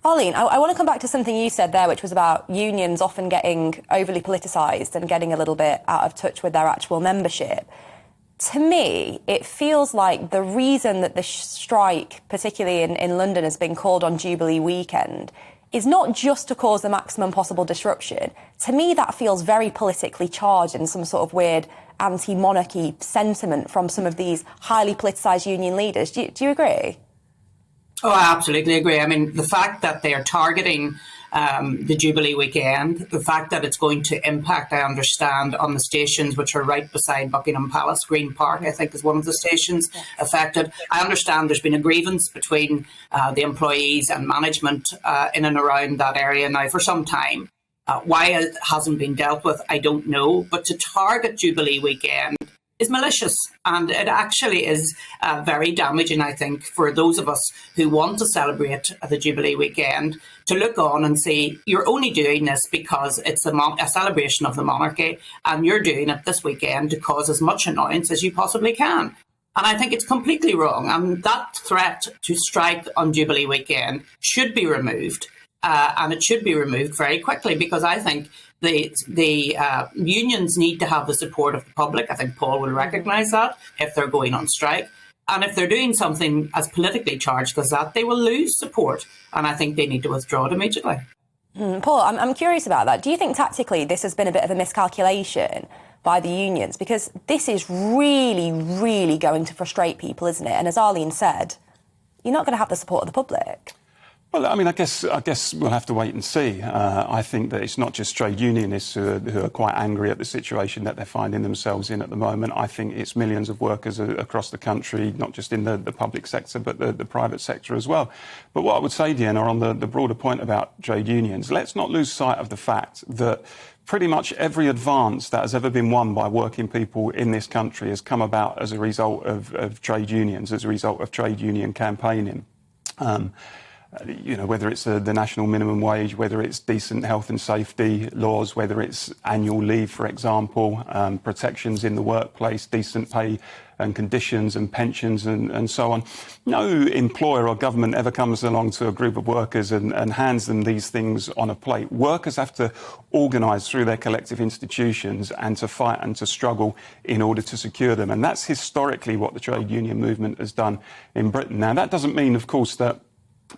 Arlene, I want to come back to something you said there, which was about unions often getting overly politicised and getting a little bit out of touch with their actual membership. To me, it feels like the reason that the strike, particularly in London, has been called on Jubilee weekend is not just to cause the maximum possible disruption. To me, that feels very politically charged and some sort of weird anti-monarchy sentiment from some of these highly politicised union leaders. Do you agree? Oh, I absolutely agree. I mean, the fact that they are targeting the Jubilee weekend, the fact that it's going to impact, I understand, on the stations which are right beside Buckingham Palace, Green Park, I think is one of the stations affected. I understand there's been a grievance between the employees and management in and around that area now for some time. Why it hasn't been dealt with, I don't know. But to target Jubilee weekend is malicious, and it actually is very damaging, I think, for those of us who want to celebrate the Jubilee weekend, to look on and say, you're only doing this because it's a celebration of the monarchy, and you're doing it this weekend to cause as much annoyance as you possibly can. And I think it's completely wrong. And that threat to strike on Jubilee weekend should be removed, and it should be removed very quickly, because I think the unions need to have the support of the public. I think Paul will recognise that if they're going on strike. And if they're doing something as politically charged as that, they will lose support. And I think they need to withdraw it immediately. Paul, I'm curious about that. Do you think tactically this has been a bit of a miscalculation by the unions? Because this is really, really going to frustrate people, isn't it? And as Arlene said, you're not going to have the support of the public. Well, I mean, I guess we'll have to wait and see. I think that it's not just trade unionists who are quite angry at the situation that they're finding themselves in at the moment. I think it's millions of workers across the country, not just in the public sector, but the private sector as well. But what I would say, Deanna, on the broader point about trade unions, let's not lose sight of the fact that pretty much every advance that has ever been won by working people in this country has come about as a result of trade unions, as a result of trade union campaigning. Whether it's the national minimum wage, whether it's decent health and safety laws, whether it's annual leave, for example, protections in the workplace, decent pay and conditions and pensions and so on. No employer or government ever comes along to a group of workers and hands them these things on a plate. Workers have to organise through their collective institutions and to fight and to struggle in order to secure them. And that's historically what the trade union movement has done in Britain. Now, that doesn't mean, of course, that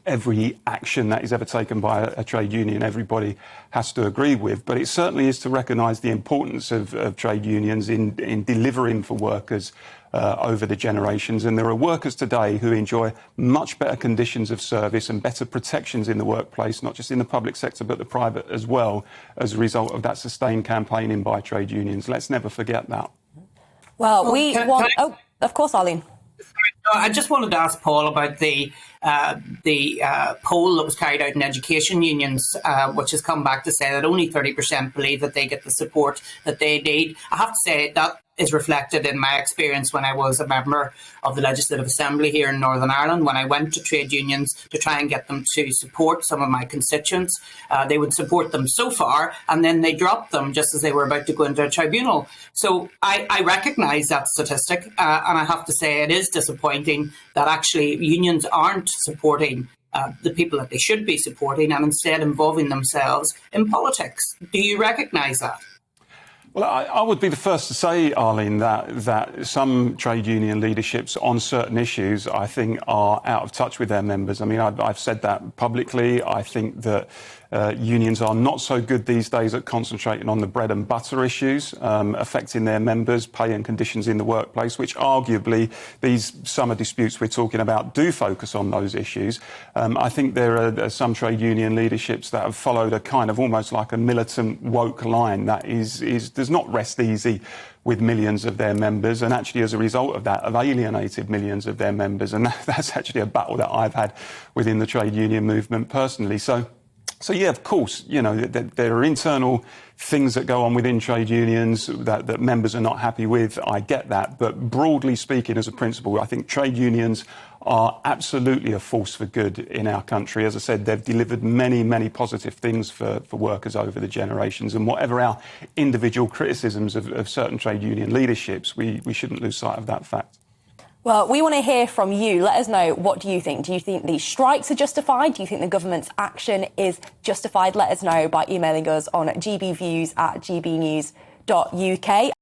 every action that is ever taken by a trade union everybody has to agree with, but it certainly is to recognise the importance of trade unions in delivering for workers over the generations. And there are workers today who enjoy much better conditions of service and better protections in the workplace, not just in the public sector but the private as well, as a result of that sustained campaigning by trade unions. Let's never forget that. Well, of course, Arlene. I just wanted to ask Paul about the poll that was carried out in education unions, which has come back to say that only 30% believe that they get the support that they need. I have to say that is reflected in my experience when I was a member of the Legislative Assembly here in Northern Ireland. When I went to trade unions to try and get them to support some of my constituents, they would support them so far, and then they dropped them just as they were about to go into a tribunal. So I recognise that statistic, and I have to say it is disappointing that actually unions aren't supporting the people that they should be supporting, and instead involving themselves in politics. Do you recognise that? Well, I would be the first to say, Arlene, that some trade union leaderships on certain issues, I think, are out of touch with their members. I mean, I've said that publicly. I think that unions are not so good these days at concentrating on the bread and butter issues affecting their members, pay and conditions in the workplace, which arguably these summer disputes we're talking about do focus on those issues. I think there are some trade union leaderships that have followed a kind of almost like a militant woke line that does not rest easy with millions of their members, and actually as a result of that have alienated millions of their members. And that's actually a battle that I've had within the trade union movement personally. So yeah, of course, there are internal things that go on within trade unions that members are not happy with. I get that. But broadly speaking, as a principle, I think trade unions are absolutely a force for good in our country. As I said, they've delivered many, many positive things for workers over the generations. And whatever our individual criticisms of certain trade union leaderships, we shouldn't lose sight of that fact. Well, we want to hear from you. Let us know, what do you think? Do you think these strikes are justified? Do you think the government's action is justified? Let us know by emailing us on gbviews@gbnews.uk.